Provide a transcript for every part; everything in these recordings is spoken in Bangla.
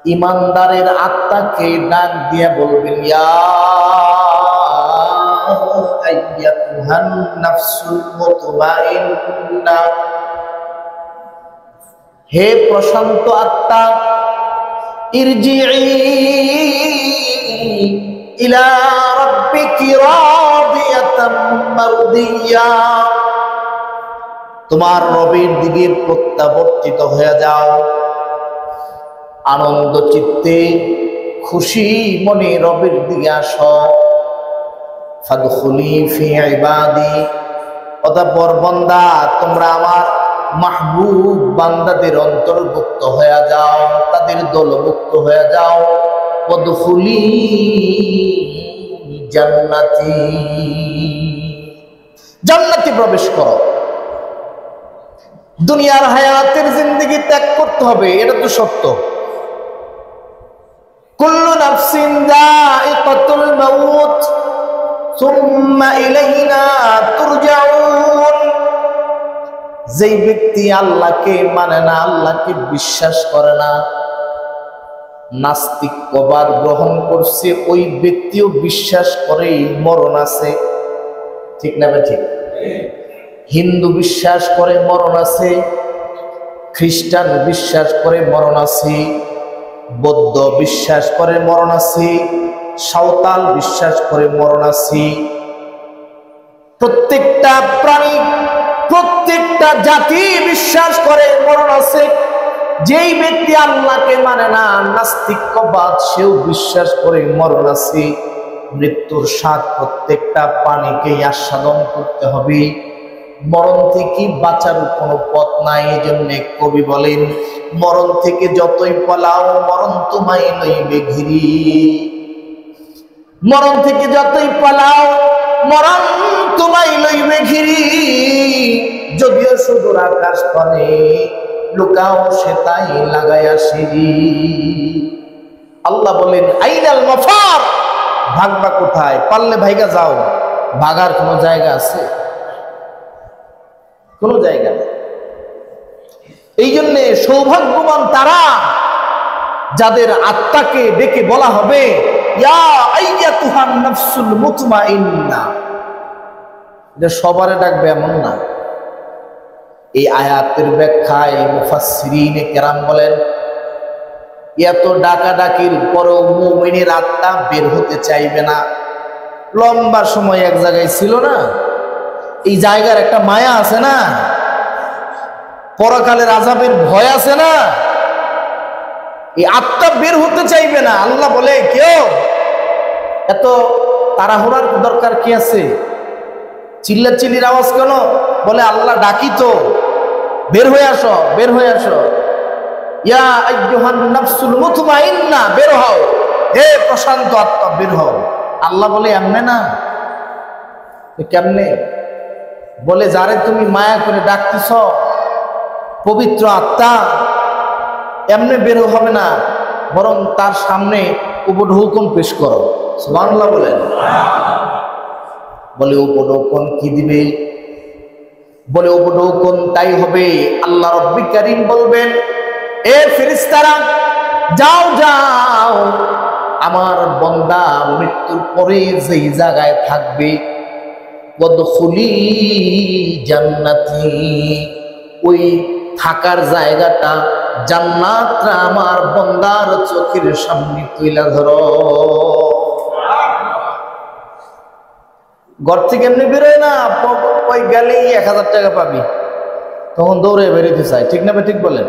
ইমানদারের আত্মাকে ডাক দিয়ে বলবেন, ইয়া আইয়াতুহান নাফসুল মুতমাইন্না, হে প্রশান্ত আত্মা, ইরজিই ইলা রাব্বিকি রাদিয়াতাম মারদিয়া, তোমার রবের দিকে প্রত্যাবর্তিত হয়ে যাও, আনন্দ চিত্তে খুশি মনে রবের দিকে আসো। ফাদখুলি ফি ইবাদি, অতঃপর বান্দা তোমরা আমার মাহবুব বান্দাদের অন্তর্ভুক্ত হয়ে যাও, তাদের দলভুক্ত হয়ে যাও। ওয়াদখুলি জান্নাতি, জান্নাতে প্রবেশ করো। দুনিয়ার হায়াতের জিন্দেগি ত্যাগ করতে হবে, এটা তো সত্য। কুল্লু নাফসিন যায়িকাতুল মাউত সুম্মা ইলাইনা তুরজাউন, যেই ব্যক্তি আল্লাহকে মানে না, আল্লাহকে বিশ্বাস করে না, নাস্তিক্যবাদ গ্রহণ করছে, ওই ব্যক্তিও বিশ্বাস করে মরণ আছে। ঠিক না ভাই? ঠিক। হিন্দু বিশ্বাস করে মরণ আছে, খ্রিস্টান বিশ্বাস করে মরণ আছে, বৌদ্ধ বিশ্বাস করে মরণ আছে, সাঁওতাল বিশ্বাস করে মরণ আছে। প্রত্যেকটা প্রাণী, প্রত্যেকটা জাতি বিশ্বাস করে মরণ আছে। যেই ব্যক্তি আল্লাহকে মানে না, নাস্তিক্যবাদ, সেও বিশ্বাস করে মরণ আছে। মৃত্যুর স্বাদ প্রত্যেকটা প্রাণীকেই আস্বাদন করতে হবে। মরণ থেকে বাঁচার কোনো পথ নাই। এই জন্য কবি বলেন, মরণ থেকে যতই পালাও মরণ তোমায় লইবে ঘিরি। মরণ থেকে যতই পালাও মরণ তোমায় লইবে ঘিরি। যদিও সুদূর আকাশ পানে লুকাও সে তাই লাগাইয়া সিঁড়ি। আল্লাহ বলেন, আইনাল মাফার, ভাগবা কোথায়? পারলে ভাইগা যাও। ভাগার কোনো জায়গা আছে? কোনো জায়গা নেই। এই জন্যে সৌভাগ্যবান তারা যাদের আত্মাকে ডেকে বলা হবে, ইয়া আইয়াতুহান নাফসুল মুতমাইন্না। এটা সবারে ডাকবে এমন না। এই আয়াতের ব্যাখ্যায় মুফাসসিরিনে কেরাম বলেন, এত ডাকাডাকির পরেও মুমিনের আত্মা বের হতে চাইবে না। লম্বা সময় এক জায়গায় ছিল না, এই জায়গার একটা মায়া আছে না, পরকালের আযাবের ভয় আছে না, এই আত্মা বের হতে চাইবে না। আল্লাহ বলে, কেউ এত তাড়াহুড়ার দরকার কি আছে? চিল্লাচিল্লির আওয়াজ কেন? বলে, আল্লাহ ডাকি তো, বের হয়ে আসো, বের হয়ে আসো। ইয়া আইয়ুহান নাফসুল মুতমাইন্না, বের হও, হে প্রশান্ত আত্মা বের হও। আল্লাহ বলে, এমনে না। কেমনে? বলে, যারে তুমি মায়া করে ডাকতেছ, পবিত্র আত্মা, এমনে বের হবে না, বরং তার সামনে উপঢৌকন পেশ করো। সুবহানাল্লাহ বলেন। বলে, উপঢৌকন কি দিবে? বলে, উপঢৌকন তাই হবে, আল্লাহ রব্বুল কারীম বলবেন, এ ফেরেশতারা, যাও যাও, আমার বান্দা মৃত্যুর পরে যেই জায়গায় থাকবে, ওয়াদখুলি জান্নাতি, ওই থাকার জায়গাটা, জান্নাতটা আমার বান্দার চোখের সামনে তুইলা ধরো। ঘর থেকে এমনি বেরোয় না, ওই গেলেই 1000 টাকা পাবি, তখন দৌড়ে বেরোতে চায়। ঠিক না? ঠিক বলেন।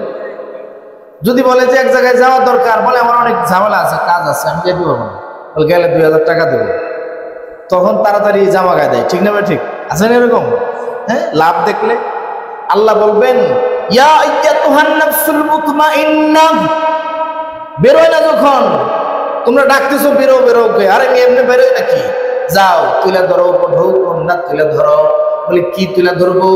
যদি বলে যে এক জায়গায় যাওয়া দরকার, বলে আমার অনেক ঝামেলা আছে, কাজ আছে, আমি যেতে পারবো না, বলে গেলে 2000 টাকা দেবো, তখন তাড়াতাড়ি জামা গায়ে দেয়। ঠিক না? ঠিক আছে না এরকম? হ্যাঁ, লাভ দেখলে আল্লাহ বলবেন, ইয়া আইয়াতুহান নাফসুল মুতমাইন্না, বেরোয় না যখন তোমরা ডাকতেছো, বেরো বেরো, আরে আমি এমনি বেরোয় নাকি? যাও, তুলে ধরো, উপঢৌকন না তুলে ধরো। বলে, কি তুলে ধরবো?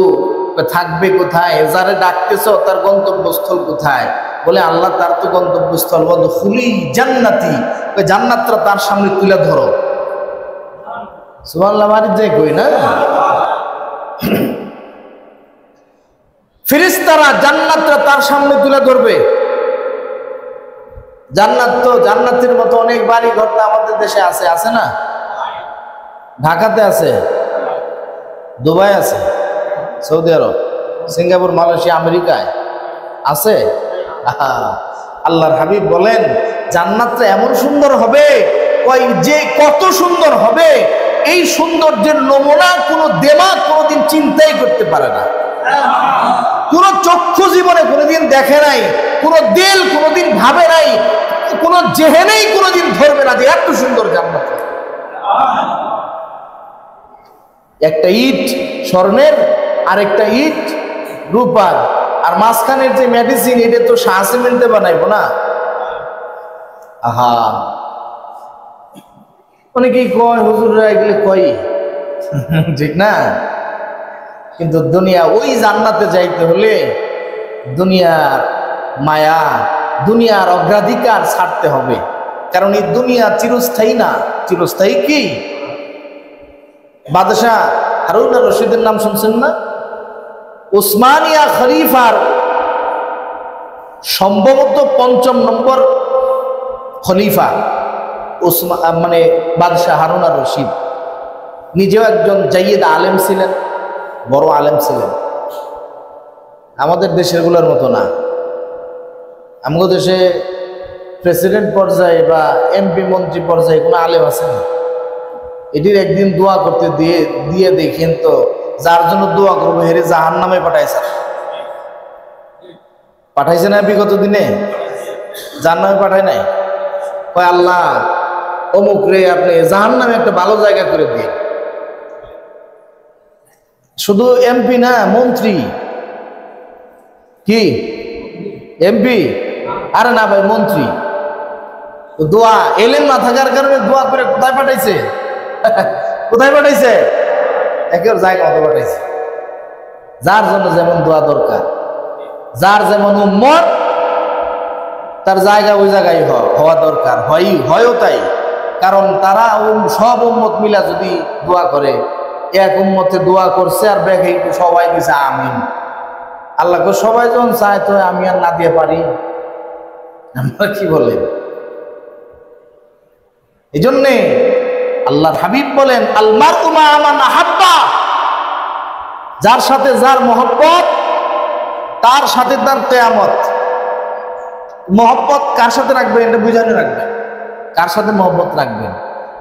থাকবে কোথায়? যারে ডাকতেছো তার গন্তব্যস্থল কোথায়? বলে, আল্লাহ তার তো গন্তব্যস্থল, ওয়াদখুলি জান্নাতি, ওই জান্নাতটা তার সামনে তুলে ধরো। সুবহানাল্লাহ, মারিদ যাই কই না। ফেরেশতারা জান্নাতটা তার সামনে তুলে ধরবে। জান্নাত তো জান্নাতের মতো অনেক বাড়ি ঘর তো আমাদের দেশে আছে, আছে না? ঢাকাতে আছে, দুবাই আছে, সৌদি আরব, সিঙ্গাপুর, মালয়েশিয়া, আমেরিকায় আছে। আল্লাহর হাবিব বলেন জান্নাতটা এমন সুন্দর হবে, যে কত সুন্দর হবে এই সৌন্দর্যের নমুনা কোনো দেমাগ কোনোদিন চিন্তাই করতে পারে না, কোন চক্ষু জীবনে কোনোদিন দেখে নাই, কোন দিল কোনোদিন ভাবে নাই, কোন জেহেনেই কোনোদিন ধরবে না যে এত সুন্দর জান্নাত। একটা ইট স্বর্ণের আর একটা ইট রূপার, আর মাঝখানের যে মেডিসিন এটা তো শাহ সিমেন্টে বানাইবো না। আহা, অনেকেই কয় হুজুররা এগুলো কয়, ঠিক না? কিন্তু দুনিয়া, ওই জান্নাতে যাইতে হলে দুনিয়ার মায়া, দুনিয়ার অগ্রাধিকার ছাড়তে হবে, কারণ এই দুনিয়া চিরস্থায়ী না। চিরস্থায়ী কি? বাদশাহ হারুন আর রশিদের নাম শুনছেন না? উসমানিয়া খলিফার সম্ভবত ৫ম নম্বর খলিফা মানে বাদশাহ হারুন আর রশিদ। নিজেও একজন জাইয়েদ আলেম ছিলেন, বড় আলেম ছিলেন। আমাদের দেশেরগুলোর মতো না। আমাদের দেশে প্রেসিডেন্ট পর্যায়ে বা এমপি মন্ত্রী পর্যায়ে কোনো আলেম আছে না? এটির একদিন দোয়া করতে দিয়ে দেখেন তো, যার জন্য দোয়া করবো হেরে জাহান নামে পাঠাইছে না? বিগত দিনে জাহান নামে পাঠায় নাই? কয় আল্লাহ অমুক রে আপনি জাহান নামে একটা ভালো জায়গা করে দিন। শুধু এমপি না, মন্ত্রী। কি এমপি? আরে না ভাই, মন্ত্রী। দোয়া এলেম না থাকার কারণে দোয়া করে কোথায় পাঠাইছে? কোথায় পাঠাইছে? একের জায়গা মতো পাঠাইছে। যার জন্য যেমন দোয়া দরকার, যার যেমন উম্মত তার জায়গা ওই জায়গায় হওয়া দরকার, হয়ও তাই। কারণ তারা সব উম্মত মিলা যদি দোয়া করে, এক উম্মতে দোয়া করছে আর ব্যাগে সবাই দিছে আমিন। আল্লাহকে সবাই যখন চায় তো আমি আর না দিয়ে পারি? আমরা কি বলেন? এই জন্যে আল্লাহর হাবিব বলেন আল মারউ মা মান আহাব্বা, যার সাথে যার মহব্বত তার সাথে তার কিয়ামত। মহব্বত কার সাথে রাখবেন এটা বুঝানো রাখবেন, কার সাথে মহব্বত রাখবেন।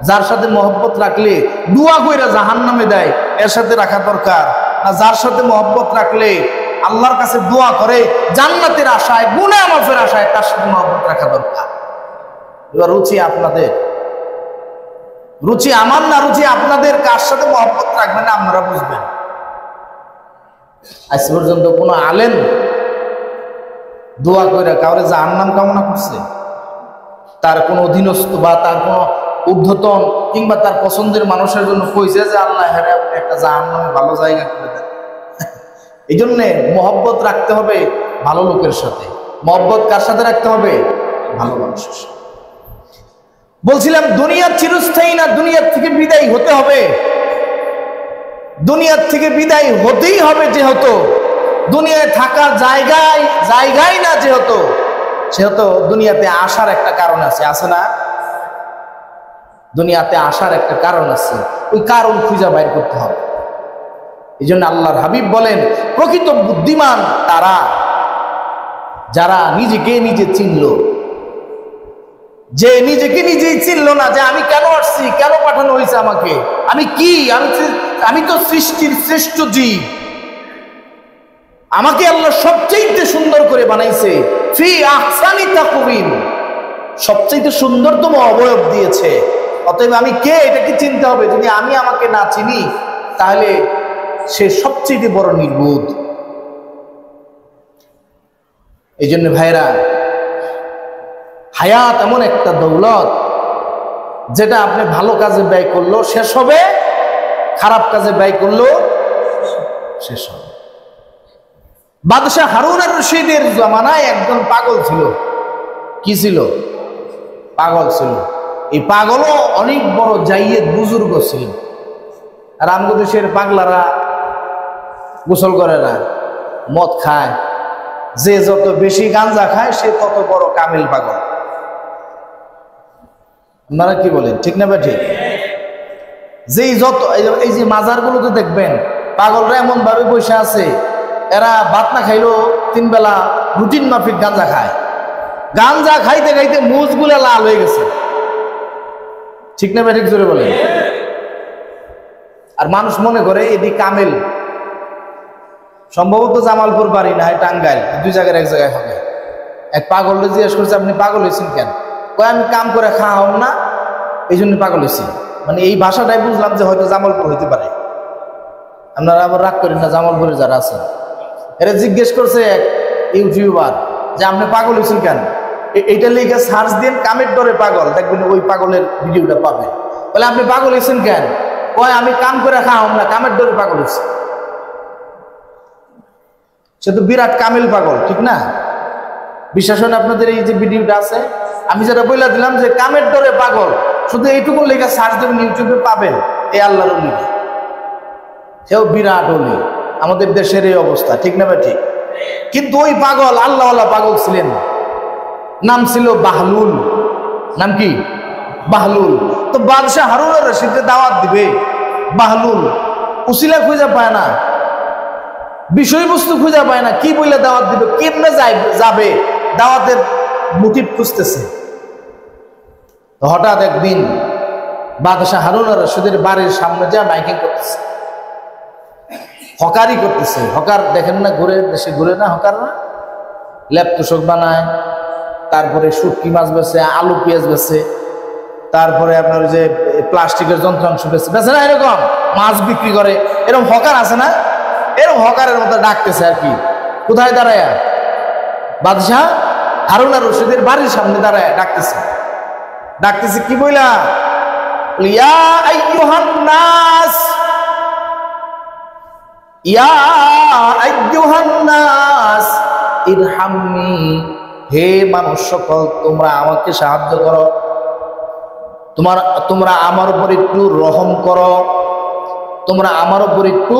যার সাথে মহব্বত রাখলে দোয়া কইরা জাহান্নামে দেয়, এর সাথে রাখা দরকার। না যার সাথে মহব্বত রাখলে আল্লাহর কাছে দোয়া করে জান্নাতের আশায়, গুনাহ মাফের আশায়, তার সাথে মহব্বত রাখা দরকার। এবার রুচি আপনাদের, রুচি আমার না, রুচি আপনাদের। কার সাথে মহব্বত রাখবেন আপনারা বুঝবেন। আজ পর্যন্ত কোন আলেম দোয়া করে কাউরে জাহান্নাম কামনা করছে? তার কোন অধীনস্থ বা তার কোন ঊর্ধ্বতন কিংবা তার পছন্দের মানুষের জন্য কইছে যে আল্লাহ হ্যাঁ আপনি একটা জাহান্নামে ভালো জায়গা করে দেন? এই জন্যে মহব্বত রাখতে হবে ভালো লোকের সাথে। মহব্বত কার সাথে রাখতে হবে? ভালো মানুষের সাথে। বলছিলাম দুনিয়া চিরস্থায়ী না, দুনিয়ার থেকে বিদায় হতে হবে। দুনিয়ার থেকে বিদায় হতেই হবে, যেহেতু দুনিয়ায় থাকার জায়গায় না, যেহেতু সেহেতু দুনিয়াতে আসার একটা কারণ আছে, আছে না? দুনিয়াতে আসার একটা কারণ আছে, ওই কারণ খুঁজে বাইর করতে হবে। এই জন্য আল্লাহর হাবিব বলেন প্রকৃত বুদ্ধিমান তারা যারা নিজেকে নিজে চিনল। যে নিজেকে নিজেই চিনল না যে আমি কেন আসছি, কেন পাঠানো হয়েছে আমাকে, আমি কি, আমি তো সৃষ্টির শ্রেষ্ঠ জীব, আমাকে আল্লাহ সবচেয়ে সুন্দর করে বানাইছে, ফি আহসানি তাকওয়িম, সবচেয়ে সুন্দরতম অবয়ব দিয়েছে। অতএব আমি কে এটাকে চিনতে হবে। যদি আমি আমাকে না চিনি তাহলে সে সবচেয়ে বড় নির্বোধ। এই জন্য ভাইরা, হায়াত এমন একটা দৌলত যেটা আপনি ভালো কাজে ব্যয় করলো শেষ হবে, খারাপ কাজে ব্যয় করলো শেষ হবে। বাদশাহ হারুন আর রশিদের জামানায় একজন পাগল ছিল। কি ছিল? পাগল ছিল। এই পাগলও অনেক বড় জাইয়েদ বুজুর্গ ছিল। আর আমগো দেশের পাগলারা গোসল করে না, মদ খায়, যে যত বেশি গাঞ্জা খায় সে তত বড় কামিল পাগল। আপনারা কি বলেন, ঠিক না ঠিক? যেই যত এই যে মাজারগুলোতে দেখবেন পাগলরা এমন ভাবে বসে আছে, এরা ভাত না খাইলেও 3 বেলা রুটিন মাফিক গাঁজা খায়। গাঁজা খাইতে খাইতে মুজগুলা লাল হয়ে গেছে, ঠিক না ঠিক? জোরে বলেন। আর মানুষ মনে করে এটি কামেল, সম্ভবত জামালপুর বাড়ি না হয় টাঙ্গাইল, 2 জায়গার এক জায়গায় হবে। এক পাগলকে জিজ্ঞেস করছে আপনি পাগল হয়েছেন কেন? কয় আমি কাম করে খাওয়া হন না, এই জন্য পাগল হয়েছি। মানে এই ভাষাটাই বুঝলাম যে হয়তো জামালপুর হইতে পারে। আপনারা আবার রাগ করেন না, জামালপুরে যারা আছেন। এরা জিজ্ঞেস করছে এক ইউটিউবার যে আপনি পাগল হয়েছেন কেন? এইটা লিখে সার্চ দিন কামের ডরে পাগল, দেখবেন ওই পাগলের ভিডিওটা পাবেন। বলে আপনি পাগল হয়েছেন কেন? কয় আমি কাম করে খাওয়া হন না, কামের ডরে পাগল হয়েছি। সে তো বিরাট কামেল পাগল, ঠিক না? বিশ্বাস হয় না আপনাদের? এই যে ভিডিওটা আছে, আমি যেটা বলে দিলাম যে কামের ডরে পাগল, শুধু এইটুকু লেখা সার্চ দেবেন ইউটিউবে পাবেন। এই আল্লাহর ওলি, সেও বিরাট ওলি। আমাদের দেশের এই অবস্থা, ঠিক না ঠিক? কিন্তু ওই পাগল আল্লাহওয়ালা পাগল ছিলেন, নাম ছিল বাহলুল। নাম কি? বাহলুল। তো বাদশাহ হারুন রশিদকে দাওয়াত দিবে, বাহলুল উসিলা খুঁজে পায় না, বিষয়বস্তু খুঁজে পায় না, কি বলে দাওয়াত দিবে, কেমনে যাবে, দাওয়াতের মোটিভ খুঁজতেছে। হঠাৎ একদিন বাদশাহ হারুন রশিদের বাড়ির সামনে যা মাইকিং করতেছে, হকারি করতেছে। হকার দেখেন না, ঘুরে দেশে ঘুরে না হকাররা, লেপ তোষক বানায়, তারপরে শুটকি মাছ বেছে, আলু পেঁয়াজ বেছে, তারপরে আপনার যে প্লাস্টিকের যন্ত্রাংশ বেছে না, এরকম মাছ বিক্রি করে। এরকম হকার আছে না, এরকম হকারের মতো ডাকতেছে আর কি। কোথায় দাঁড়ায়? বাদশাহ হারুন রশিদের বাড়ির সামনে দাঁড়ায় ডাকতেছে। ডাকতেছে কি বইলা? ইয়া আইয়ুহান নাস, ইয়া আইয়ুহান নাস ইরহামনি, হে মানুষ সকল তোমরা আমাকে সাহায্য করো, তোমরা আমার উপর একটু রহম করো, তোমরা আমার উপর একটু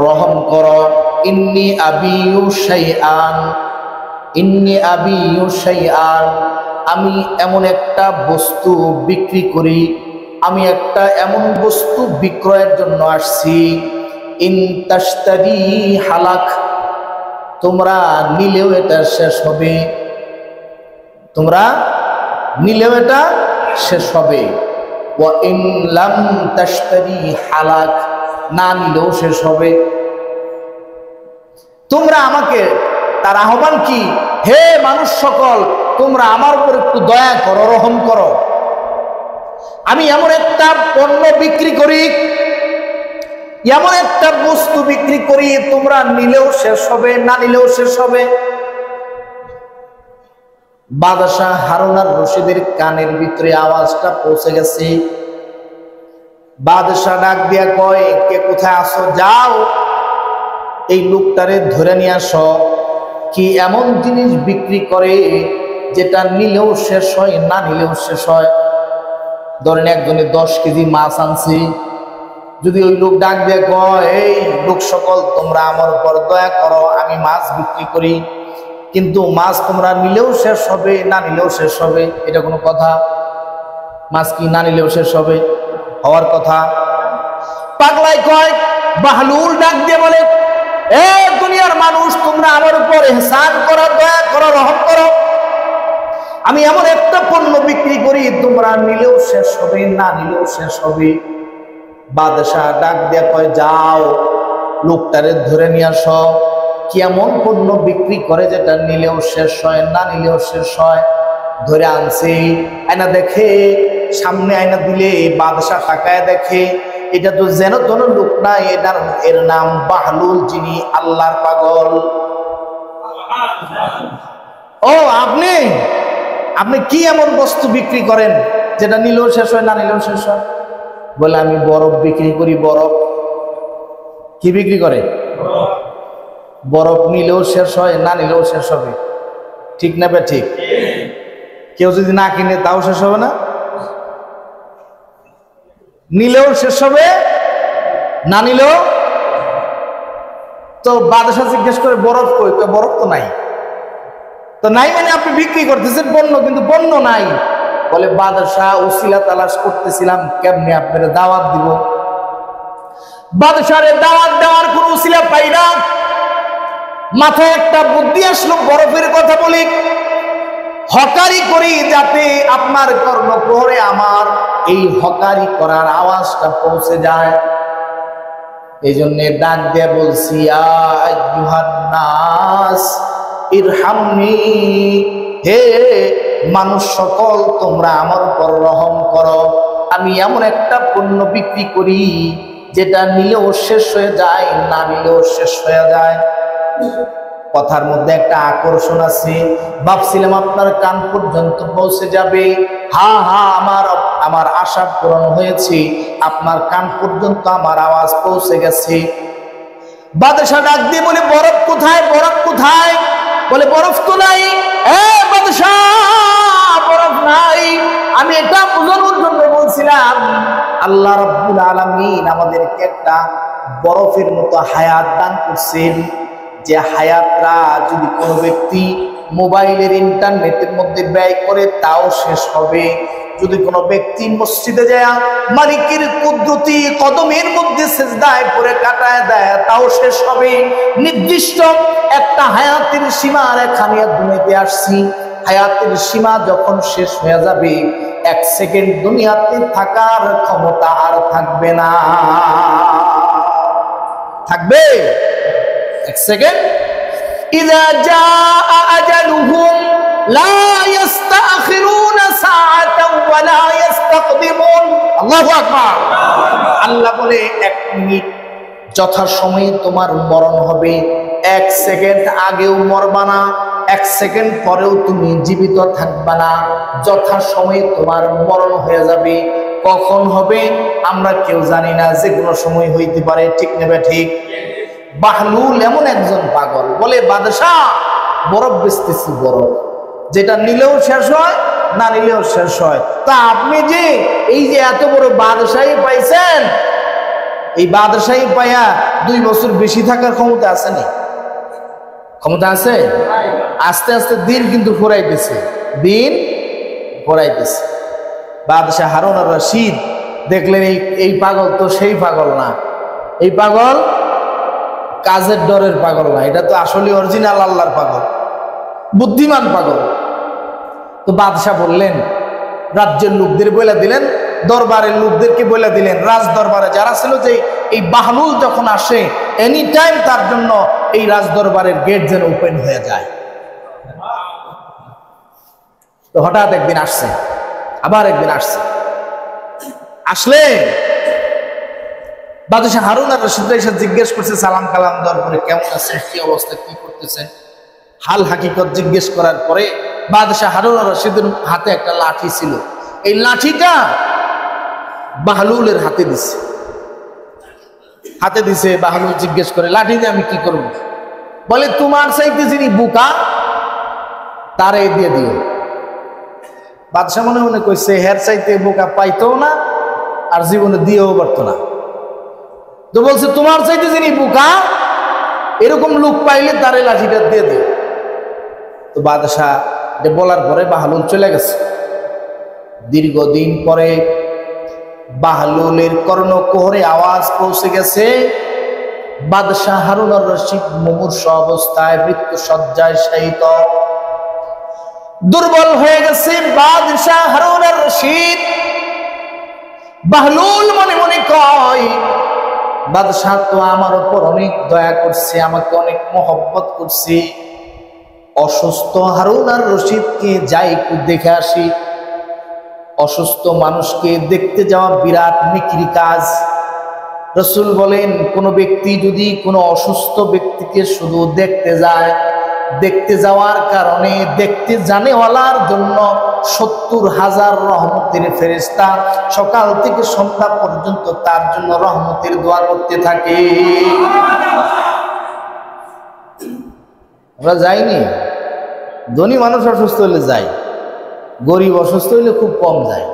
রহম করো। ইন্নী আবিউ শাইআন, ইন্নী আবিউ শাইআন, আমি এমন একটা বস্তু বিক্রি করি, আমি একটা এমন বস্তু বিক্রয়ের জন্য আসছি। ইন তাশতারি হালাক, তোমরা নিলেও এটা শেষ হবে, তোমরা নিলেও এটা শেষ হবে। ওয়া ইন লাম তাশতারি হালাক, না নিলেও শেষ হবে। তোমরা আমাকে, তার আহ্বান কি? হে মানুষ সকল তোমরা আমার উপর একটু দয়া করো, রহম করো। আমি এমন একটা পণ্য বিক্রি করি, এমন একটা বস্তু বিক্রি করি, তোমরা নিলেও শেষ হবে, না নিলেও শেষ হবে। বাদশাহ হারুন রশিদের কানের ভিতরে আওয়াজটা পৌঁছে গেছে। বাদশাহ ডাক দিয়া কয়, কে কোথায় আসো? যাও এই লোকটারে ধরে নিয়ে আসো। কি এমন জিনিস বিক্রি করে যেটা নিলেও শেষ হয়, না নিলেও শেষ হয়? ধরেন একজনে 10 কেজি মাছ আনছে, যদি ওই লোক ডাক দিয়ে কয়, এই লোক সকল তোমরা আমার উপর দয়া করো, আমি মাছ বিক্রি করি, কিন্তু মাছ তোমরা নিলেও শেষ হবে, না নিলেও শেষ হবে, এটা কোনো কথা? মাছ কি না নিলেও শেষ হবে? হওয়ার কথা। পাগলাই কয়, বাহলুল ডাক দিয়ে বলে, এ দুনিয়ার মানুষ তোমরা আমার উপর ইহসান করো, দয়া করো, রহম করো। আমি এমন একটা পণ্য বিক্রি করি, তোমরা নিলেও শেষ হবে, না নিলেও শেষ হবে। বাদশাহ ডাক দিয়ে কয়, যাও লোকটারে ধরে নিয়ে আসো। কি এমন পণ্য বিক্রি করে যেটা নিলেও শেষ হয়, না নিলেও শেষ হয়? ধরে আনছি, আয়না দেখে, সামনে আয়না দিলে বাদশাহ তাকায় দেখে, এটা তো যেন কোনো লোক না, এর নাম বাহলুল, যিনি আল্লাহর পাগল। ও আপনি আপনি কি এমন বস্তু বিক্রি করেন যেটা নিলেও শেষ হয়, না নিলেও শেষ হয়? বলে আমি বরফ বিক্রি করি। বরফ কি বিক্রি করে? বরফ নিলেও শেষ হয়, না নিলেও শেষ হবে, ঠিক না? ঠিক। কেউ যদি না কিনে তাও শেষ হবে না, নিলেও শেষ হবে, না নিলেও। তো বাদশাহ জিজ্ঞেস করে, বরফ কই? বরফ তো নাই। তো নাই মানে আপনি বিক্রি করতেছেন পণ্য, কিন্তু পণ্য নাই। বলে বাদশাহ উসিলা তালাশ করতেছিলাম কেমনে আপনার দাওয়াত দিব। বাদশারে দাওয়াত দেওয়ার কোন উসিলা পাই না। মাথায় একটা বুদ্ধি আসলো, বরফের কথা বলি, হকারি করি যাতে আপনার কর্ণকুহরে আমার এই হকারি করার আওয়াজটা পৌঁছে যায়। এই জন্য ডাক দিয়ে বলছি, ইয়া আইয়ুহান নাস ইরহামনি, হে মানুষ সকল তোমরা আমার উপর রহম করো। আমি এমন একটা পণ্য বিক্রি করি যেটা নিলেও শেষ হয়ে যায়, না নিলেও শেষ হয়ে যায়। কথার মধ্যে একটা আকর্ষণ আছে, ভাবছিলাম আপনার কান পর্যন্ত পৌঁছে যাবে। হা হা, আমার আশা পূরণ হয়েছে, আপনার কান পর্যন্ত আমার আওয়াজ পৌঁছে গেছে। বাদশাহ ডাক দিয়ে বলে, বরফ কোথায়, বরফ কোথায়? বলে বরফ তো নাই। বাদশাহ, বরফ নাই। আমি এটা বোঝানোর জন্য বলছিলাম, আল্লাহ রাব্বুল আলামিন আমাদেরকে একটা বরফের মতো হায়াত দান করছেন, যে হায়াতরা যদি কোনো ব্যক্তি মোবাইলের ইন্টারনেটের মধ্যে ব্যয় করে তাও শেষ হবে। যদি কোনো ব্যক্তি মসজিদে যায় মালিকের কুদরতি কদমের মধ্যে সিজদায় পড়ে কাটায় দেয় তাও শেষ হবে। নির্দিষ্ট একটা হায়াতের সীমা এখানে দুনিয়াতে আসছি, হায়াতের সীমা যখন শেষ হয়ে যাবে, 1 সেকেন্ড দুনিয়াতে থাকার ক্ষমতা আর থাকবে না। থাকবে 1 সেকেন্ড। ইযা জাআ আজালুহুম লা ইস্তাখিরুনা সাআতাও ওয়া লা ইস্তাকদিমুন। আল্লাহু আকবার। আল্লাহ বলে 1 মিনিট যথাসময়ে তোমার মরণ হবে, 1 সেকেন্ড আগেও মরবা না, 1 সেকেন্ড পরেও তুমি জীবিত থাকবা না। যথাসময়ে তোমার মরণ হয়ে যাবে। কখন হবে আমরা কেউ জানি না, যে কোনো সময় হইতে পারে। ঠিক নেবে ঠিক? বাহলুল এমন একজন পাগল, বলে বাদশাহ বরফ বেচতেছি, বরফ যেটা নিলেও শেষ হয়, না নিলেও শেষ হয়। তা আপনি যে এই যে এত বড় বাদশাহী পাইছেন, এই বাদশাহী পাইয়া 2 বছর বেশি থাকার ক্ষমতা আছে না? ক্ষমতা আছে? আস্তে আস্তে দিন কিন্তু ফুরাইতেছে, দিন ফুরাইতেছে। বাদশাহ হারুন আর রশিদ দেখলেন এই পাগল তো সেই পাগল না, এই পাগল কাজের ডরের পাগল না, এটা তো আসলে অরিজিনাল আল্লাহর পাগল, বুদ্ধিমান পাগল। তো বাদশাহ বললেন, রাজ্যের লোকদের বলে দিলেন, দরবারের লোকদেরকে বলে দিলেন, রাজ দরবারে যারা ছিল, যে এই বাহলুল যখন আসে এনি টাইম তার জন্য এই রাজ দরবারের গেট যেন ওপেন হয়ে যায়। তো হঠাৎ একদিন আসছে, আবার একদিন আসছে, আসলে বাদশাহ হারুন আর রশিদ এসে জিজ্ঞেস করছে, সালাম কালাম দেওয়ার পরে, কেমন আছেন, কি অবস্থা, কি করতেছেন, হাল হাকিকত জিজ্ঞেস করার পরে বাদশাহ হারুন আর রশিদের হাতে একটা লাঠি ছিল, এই লাঠিটা বাহলুলের হাতে দিছে। বাহলুল জিজ্ঞেস করে, লাঠি দিয়ে আমি কি করব? বলে, তোমার চাইতে যিনি বোকা তারে দিয়ে দিও। বাদশাহ মনে মনে কইছে, হের চাইতে বোকা পাইতো না আর জীবনে দিয়েও পারতো না। তো বলছে, তোমার চাইতে যিনি বোকা এরকম লোক পাইলে তারে লাঠিটা দিয়ে দিও। তো বাদশাহ বলার পরে বাহলুল চলে গেছে। দীর্ঘদিন পরে বাহলুলের কর্ণকুহরে আওয়াজ পৌঁছে গেছে, বাদশাহ হারুন আর রশিদ মুমূর্ষু অবস্থায় মৃত্যু শয্যায় শায়িত, দুর্বল হয়ে গেছে বাদশাহ হারুন আর রশিদ। বাহলুল মনে মনে কয়, বাদশাহ তো আমার উপর অনেক দয়া করছে, আমাকে অনেক মহব্বত করছে, অসুস্থ হারুন আর রশিদকে যাই একটু দেখে আসি। অসুস্থ মানুষকে দেখতে যাওয়া বিরাট নেকির কাজ। রাসূল বলেন, কোন ব্যক্তি যদি কোনো অসুস্থ ব্যক্তিকে শুধু দেখতে যায়, দেখতে যাওয়ার কারণে দেখতে জানেওয়ালার জন্য 70,000 রহমতের ফেরেশতা সকাল থেকে সন্ধ্যা পর্যন্ত তার জন্য রহমতের দোয়া করতে থাকে। আমরা যাইনি, ধনী মানুষ অসুস্থ হলে যাই, গরিব অসুস্থ হইলে খুব কম যায়,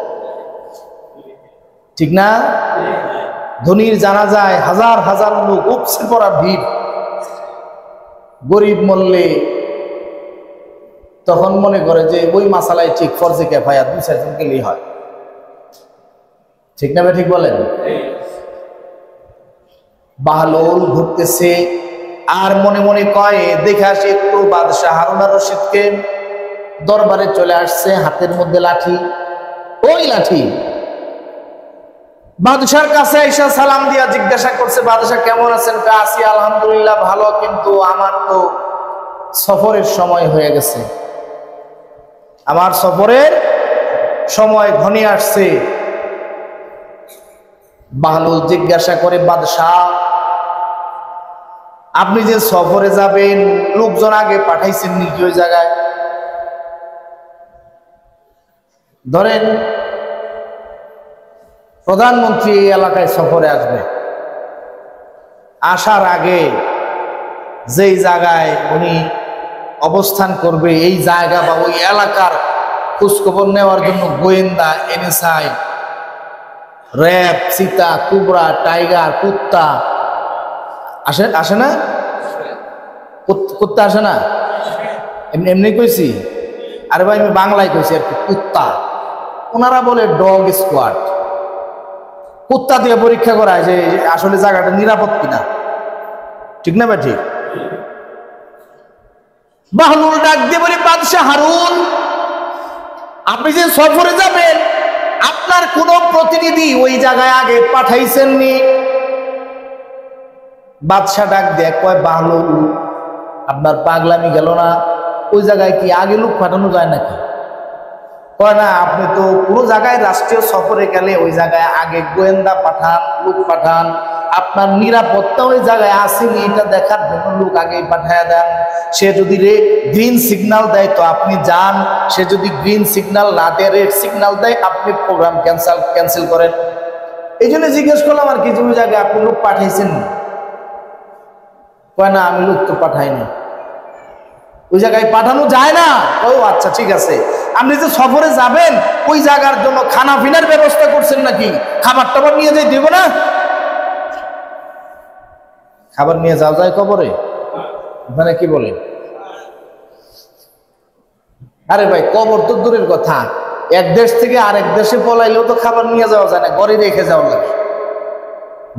ঠিক না? ধনীর জানা যায় হাজার হাজার লোক, উপচে পড়া ভিড়। গরিব মরলে তখন মনে করে যে ওই মাসালাই ঠিক, ফরজে কিফায়া 2-4 জন গেলেই হয়। ঠিক না ভাই, ঠিক বলেন? বাহলুল ঘুরতেছে আর মনে মনে কয় দেখে আসে একটু বাদশাহ হারুন আর রশিদকে। দরবারে চলে আসছে, হাতের মধ্যে লাঠি, ওই লাঠি। বাদশার কাছে এসে সালাম দিয়া জিজ্ঞাসা করছে, বাদশাহ কেমন আছেন? আছি আলহামদুলিল্লাহ ভালো, কিন্তু আমার তো সফরের সময় হয়ে গেছে, আমার সফরের সময় ঘনিয়ে আসছে। বাহলুল জিজ্ঞাসা করে, বাদশাহ আপনি যে সফরে যাবেন লোকজন আগে পাঠাইছেন নাকি ওই জায়গায়? ধরেন প্রধানমন্ত্রী এই এলাকায় সফরে আসবে, আসার আগে যেই জায়গায় উনি অবস্থান করবে এই জায়গা বা ওই এলাকার খোঁজখবর নেওয়ার জন্য গোয়েন্দা, এনএসআই, র্যাব, চিতা, কুবরা, টাইগার, কুত্তা আসে না? কুত্তা আসে না? এমনি কইছি? আরে ভাই আমি বাংলায় কইছি আর কি, কুত্তা। ওনারা বলে ডগ স্কোয়াড। কুত্তা দিয়ে পরীক্ষা করায় যে আসলে জায়গাটা নিরাপদ কিনা। ঠিক না ভাই? ঠিক। বাহলুল ডাক দিয়ে বলে, বাদশাহ হারুন আপনি যে সফরে যাবেন আপনার কোন প্রতিনিধি ওই জায়গায় আগে পাঠাইছেননি? বাদশাহ ডাক দিয়ে কয়, বাহলুল আপনার পাগলামি গেল না? ওই জায়গায় কি আগে লোক পাঠানো যায় নাকি? কয় না, আপনি তো পুরো জায়গায় রাষ্ট্রীয় সফরে গেলে ওই জায়গায় আগে গোয়েন্দা পাঠান, লোক পাঠান, আপনার নিরাপত্তা ওই জায়গায় আসেনি এটা দেখার জন্য লোক আগেই পাঠায় দেন। সে যদি গ্রিন সিগন্যাল দেয় তো আপনি যান, সে যদি গ্রিন সিগন্যাল না দেয়, রেড সিগন্যাল দেয়, আপনি প্রোগ্রাম ক্যান্সেল করেন। এই জন্য জিজ্ঞেস করলাম আর কি, যে ওই জায়গায় আপনি লোক পাঠাইছেন? কয় না, আমি লোক তো পাঠাইনি, ওই জায়গায় পাঠানো যায় না। ও আচ্ছা ঠিক আছে, আপনি যে সফরে যাবেন ওই জায়গার জন্য খানা পিনার ব্যবস্থা করছেন নাকি? খাবার টাবার নিয়ে যাই দেব না? খাবার নিয়ে যাওয়া যায় কবরে? মানে কি বলেন? আরে ভাই কবর তো দূরের কথা, এক দেশ থেকে আরেক দেশে পলাইলেও তো খাবার নিয়ে যাওয়া যায় না, ঘরে রেখে যাওয়া লাগে।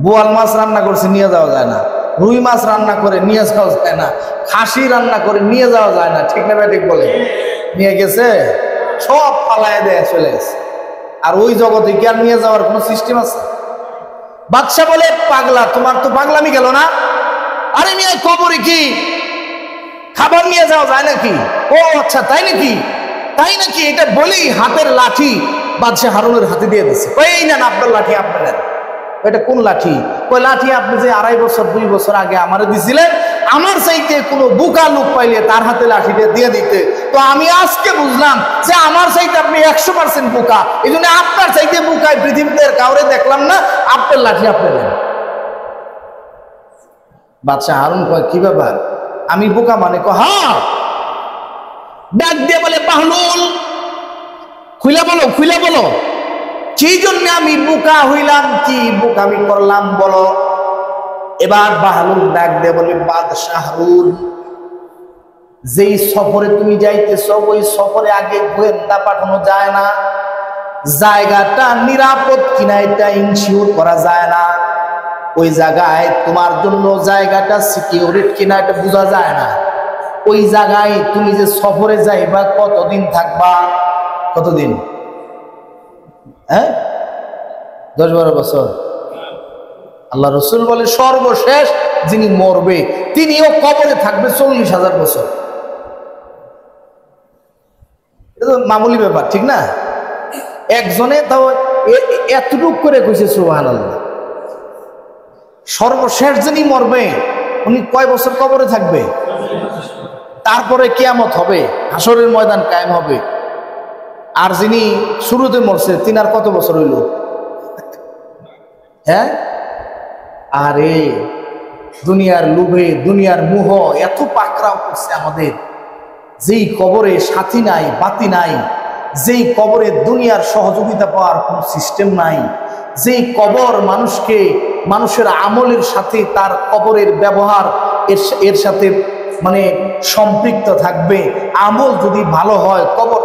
বোয়াল মাছ রান্না করছে নিয়ে যাওয়া যায় না, রুই মাছ রান্না করে নিয়ে যাওয়া যায় না, খাসি রান্না করে নিয়ে যাওয়া যায় না। ঠিক না ভাই, ঠিক বলে? নিয়ে গেছে সব পালায় দেয়, চলে গেছে। আর ওই জগতে কি আর নিয়ে যাওয়ার কোনো সিস্টেম আছে? বাদশা বলে, পাগলা তোমার তো পাগলামি গেল না? আরে নিয়ে কবরে কি খাবার নিয়ে যাওয়া যায় নাকি? ও আচ্ছা তাই নাকি? তাই নাকি? এটা বলেই হাতের লাঠি বাদশাহ হারুনের হাতে দিয়ে দিচ্ছে। এই নেন আপনার লাঠি, আপনি নেন। এটা কোন লাঠি? ওই লাঠি আপনি যে 2.5 বছর 2 বছর আগে আমারে দিছিলেন, আমার চাইতে কোনো বুকা লোক পাইলে তার হাতে লাঠিটা দিয়ে দিতে। তো আমি আজকে বুঝলাম যে আমার চাইতে আপনি 100% বুকা, এই জন্য আপনার চাইতে বুকায় পৃথিবীতে কাউরে দেখলাম না, আপনার লাঠি আপনি নেন। বাদশাহ হারুন কয়, কি ব্যাপার আমি বোকা? মানে হ্যাঁ। ডাক দিয়ে বলে, বাহলুল খুলে বলো, খুলে বলো কি জন্য আমি বোকা হইলাম, কি বোকামি করলাম বলো। এবার বাহলুল ডাক দিয়ে বলে, বাদশাহ হারুন যেই সফরে তুমি যাইতেছ ওই সফরে আগে গোয়েন্দা পাঠানো যায় না, জায়গাটা নিরাপদ কিনা এটা ইনশিওর করা যায় না, ওই জায়গায় তোমার জন্য জায়গাটা সিকিউরিটি কিনা এটা বোঝা যায় না, ওই জায়গায় তুমি যে সফরে যাইবা কতদিন থাকবা? কতদিন? 10-12 বছর। আল্লাহ রসুল বলে সর্বশেষ যিনি মরবে তিনিও কবরে থাকবে 40,000 বছর। এটা তো মামুলি ব্যাপার, ঠিক না? একজনে তাও এতটুক করে কইছে সুবহানাল্লাহ। সর্বশেষ যিনি মরবে উনি কয় বছর কবরে থাকবে? তারপরে কিয়ামত হবে, হাসরের ময়দান কায়েম হবে। আর যিনি শুরুতে মরছে তিনার কত বছর হইল? হ্যাঁ, আরে দুনিয়ার লোভে, দুনিয়ার মোহ এত পাকড়াও করছে আমাদের, যেই কবরে সাথী নাই, বাতি নাই, যেই কবরে দুনিয়ার সহযোগিতা পাওয়ার কোনো সিস্টেম নাই, যেই কবর মানুষকে মানুষের আমলের সাথে তার কবরের ব্যবহার এর সাথে মানে সম্পৃক্ত থাকবে। আমল যদি ভালো হয় কবর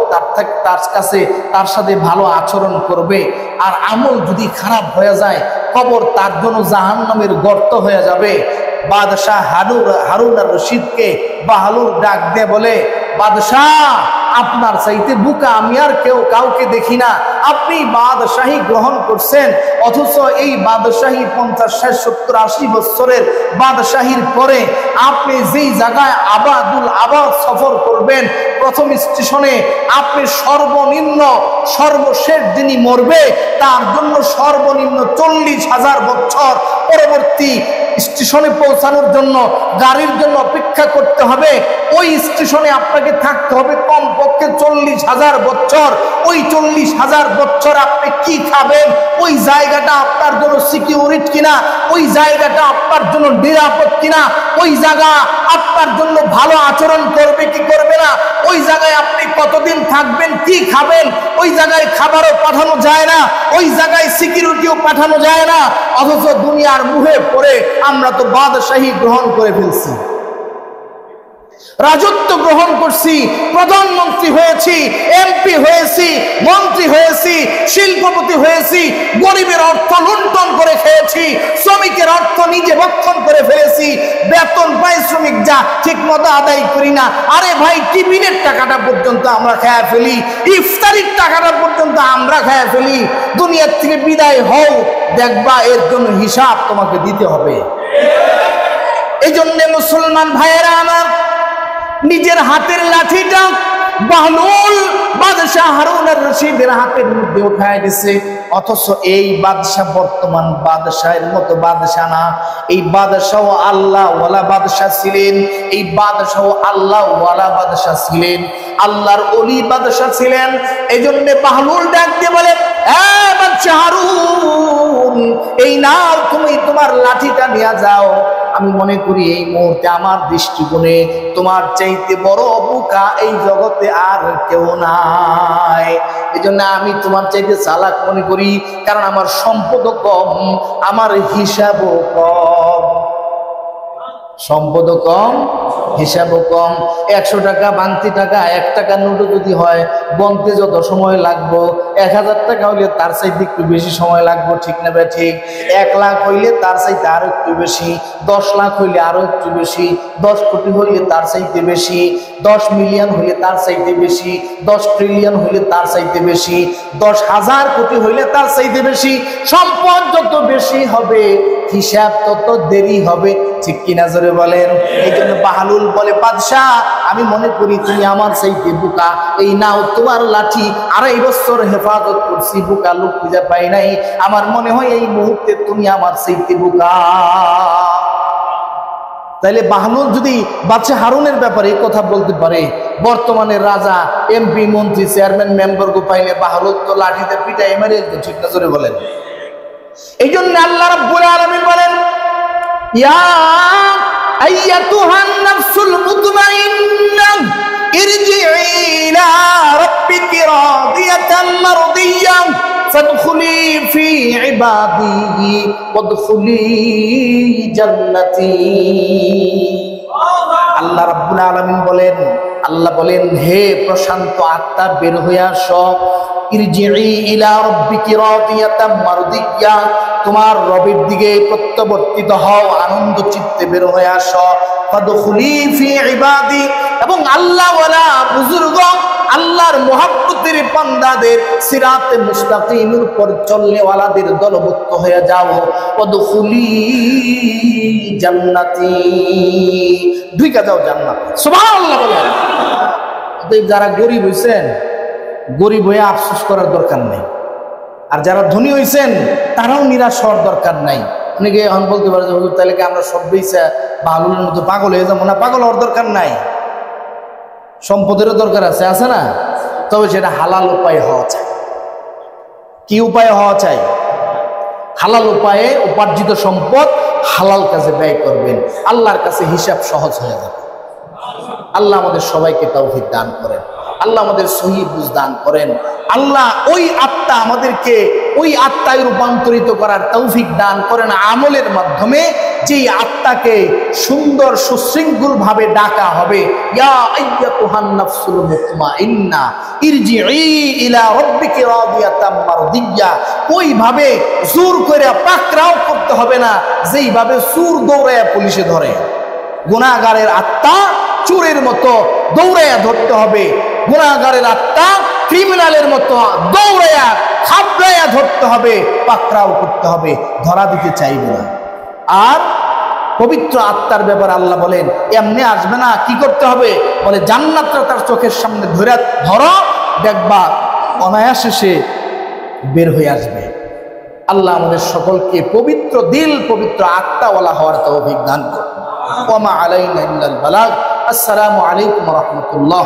তার কাছে তার সাথে ভালো আচরণ করবে, আর আমল যদি খারাপ হয়ে যায় কবর তার জন্য জাহান্নামের গর্ত হয়ে যাবে। বাদশাহ হারুন আর রশিদকে বাহলুল ডাক দিয়ে বলে, বাদশাহ আপনার চাইতে বুকা আমি আর কাউকে দেখি না। আপনি বাদশাহী গ্রহণ করছেন, অথচ এই বাদশাহী 50, 60, 70, 80 বছরের বাদশাহীর পরে আপনি যেই জায়গায় আবাদুল আবাদ সফর করবেন, প্রথম স্টেশনে আপনি সর্বনিম্ন সর্বশেষ যিনি মরবে তার জন্য সর্বনিম্ন 40,000 বছর পরবর্তী স্টেশনে পৌঁছানোর জন্য গাড়ির জন্য অপেক্ষা করতে হবে। ওই স্টেশনে আপনাকে থাকতে হবে কমপক্ষে 40,000 বছর। ওই 40,000 বছর আপনি কি খাবেন, ওই জায়গাটা আপনার জন্য সিকিউরিটি কিনা, ওই জায়গাটা আপনার জন্য নিরাপদ কিনা, ওই জায়গা আপনার জন্য ভালো আচরণ করবে কি করবে না, ওই জায়গায় আপনি কতদিন থাকবেন, কি খাবেন, ওই জায়গায় খাবারও পাঠানো যায় না, ওই জায়গায় সিকিউরিটিও পাঠানো যায় না। অথচ দুনিয়ার মুহে পড়ে আমরা তো বাদশাহী গ্রহণ করে ফেলছি, রাজত্ব গ্রহণ করছি, প্রধানমন্ত্রী হয়েছি, এমপি হয়েছি, মন্ত্রী হয়েছি, শিল্পপতি হয়েছি, গরিবের অর্থ লুণ্ঠন করে খেয়েছি, শ্রমিকের অর্থ নিজে ভক্ষণ করে ফেলেছি, বেতন পাই শ্রমিক যা ঠিক মতো আদায় করি না। আরে ভাই, টিফিনের টাকাটা পর্যন্ত আমরা খেয়ে ফেলি, ইফতারির টাকাটা পর্যন্ত আমরা খেয়ে ফেলি। দুনিয়ার থেকে বিদায় হও, দেখবা এর জন্য হিসাব তোমাকে দিতে হবে। এই জন্য মুসলমান ভাইয়েরা আমার, নিজের হাতের লাঠিটা বাহলুল বাদশাহ হারুন আর রশিদের হাতের মধ্যে উঠায় দিছে। অথচ এই বাদশাহ বর্তমান বাদশাহের মতো বাদশাহ না, এই বাদশাহ আল্লাহ ওয়ালা বাদশাহ ছিলেন, এই বাদশাহ আল্লাহ ওয়ালা বাদশাহ ছিলেন, আল্লাহর ওলি বাদশাহ ছিলেন। এই জন্য বাহলুল ডাক দিয়ে বলে, বাদশাহ হারুন, এই নাও তুমি তোমার লাঠিটা নিয়ে যাও। আমি মনে করি এই মুহূর্তে আমার দৃষ্টিকোণে তোমার চাইতে বড় বোকা এই জগতে আর কেউ নাই। এই জন্য আমি তোমার চাইতে চালাক মনে করি, কারণ আমার সম্পদও কম, আমার হিসাবও কম। সম্পদও কম, হিসাবও কম। 100 টাকা বাংতি টাকা 1 টাকার নোটও যদি হয়, বনতে যত সময় লাগবো, 1000 টাকা হইলে তার চাইতে একটু বেশি সময় লাগবো, ঠিক না ভাই? ঠিক। 1 লাখ হইলে তার চাইতে আরো একটু বেশি, 10 লাখ হইলে আরো একটু বেশি, 10 কোটি হইলে তার চাইতে বেশি, 10 মিলিয়ন হইলে তার চাইতে বেশি, 10 ট্রিলিয়ন হইলে তার চাইতে বেশি, 10,000 কোটি হইলে তার চাইতে বেশি। সম্পদ যত বেশি হবে হিসাব তত দেরি হবে, ঠিক কিনা জোরে বলেন? এই জন্য বাহলুল বলে, বাদশাহ আমি মনে করি তুমি আমার চাইতে বোকা, এই নাও তোমার লাঠি, 2.5 বছর হেফাজত করছি, বোকা লোক খুঁজে পাই নাই, আমার মনে হয় এই মুহূর্তে তুমি আমার চাইতে বোকা। তাইলে বাহলুল যদি বাদশাহ হারুনের ব্যাপারে এই কথা বলতে পারে, বর্তমানে রাজা, এমপি, মন্ত্রী, চেয়ারম্যান, মেম্বার গো পাইলে বাহলুল তো লাঠিতে পিটাই মেরে, ঠিক না জোরে বলেন? এই জন্য আল্লাহ রাব্বুল আলামিন বলেন, ইয়া আইয়াতুহান নাফসুল মুতমাইন্নাহ ইরজিই ইলা রাব্বিকি রাদিয়াতাম মারদিয়াম ফাদখুলি ফি ইবাদি ওয়াদখুলি জান্নাতি। আল্লাহ রাব্বুল আলামিন বলেন, আল্লাহ বলেন, হে প্রশান্ত আত্মা বের হয়ে আসো, ইরজিই ইলা রাব্বিকি রাদিয়াতাম মারদিয়া, তোমার রবের দিকে প্রত্যাবর্তিত হও, আনন্দ চিত্তে বের হয়ে আসো। ফাদখুলি ফি ইবাদি, এবং আল্লাহ ওয়ালা বুজুর্গ আল্লাহর মুহাব্বতের বান্দাদের সিরাতে মুস্তাকিমের উপর চলনে ওয়ালাদের দলভুক্ত হয়ে যাও। ওয়াদখুলি জান্নাতি, ঢুকে যাও জান্নাত। সুবহানাল্লাহ বলেন। যারা গরিব হইছেন, গরিব হয়ে আফসোস করার দরকার নেই, আর যারা ধনী হইছেন তারাও নিরাশ হওয়ার দরকার নাই। অনেকে এখন বলতে পারে যে হুজুর তাহলে কি আমরা সব বেইসা বাহলুলের মতো পাগল হয়ে যাবো? না, পাগল হওয়ার দরকার নাই, সম্পদেরও দরকার আছে, আছে না? তবে সেটা হালাল উপায়ে হওয়া চাই। কি উপায়ে হওয়া চাই? হালাল উপায়ে উপার্জিত সম্পদ হালাল কাজে ব্যয় করবেন, আল্লাহর কাছে হিসাব সহজ হয়ে যাবে। আল্লাহ আমাদের সবাইকে তৌফিক দান করেন, আল্লাহ আমাদের সহি বুঝ দান করেন, আল্লাহ ওই আত্মা আমাদেরকে ওই আত্মায় রূপান্তরিত করার তৌফিক দান করেন আমলের মাধ্যমে, যেই আত্মাকে সুন্দর সুশৃঙ্খল ভাবে ডাকা হবে, ইয়া আইয়াতুহান নাফসুল মুতমাইন্না ইরজিই ইলা রাব্বিকি রাদিয়াতাম মারদিয়্যা। ওইভাবে জোর করে পাকড়াও করতে হবে না যেইভাবে চোর দৌড়ায়া পুলিশে ধরে। গুনাহগারের আত্মা চোরের মতো দৌড়াইয়া ধরতে হবে, গুনাহগারের আত্মা ক্রিমিনালের মতো দৌড়াইয়া খাবড়াইয়া ধরতে হবে, পাকড়াও করতে হবে, ধরা দিতে চাইবে না। আর পবিত্র আত্মার ব্যাপারে আল্লাহ বলেন এমনি আসবে না, কি করতে হবে বলে জান্নাতটা তার চোখের সামনে ধরো, দেখবা অনায়াসে সে বের হয়ে আসবে। আল্লাহ আমাদের সকলকে পবিত্র দিল পবিত্র আত্মাওয়ালা হওয়ার তৌফিক দান করুন। ওয়া মা আলাইনা ইল্লাল বালাগ। আসসালামু আলাইকুম ওয়া রাহমাতুল্লাহ।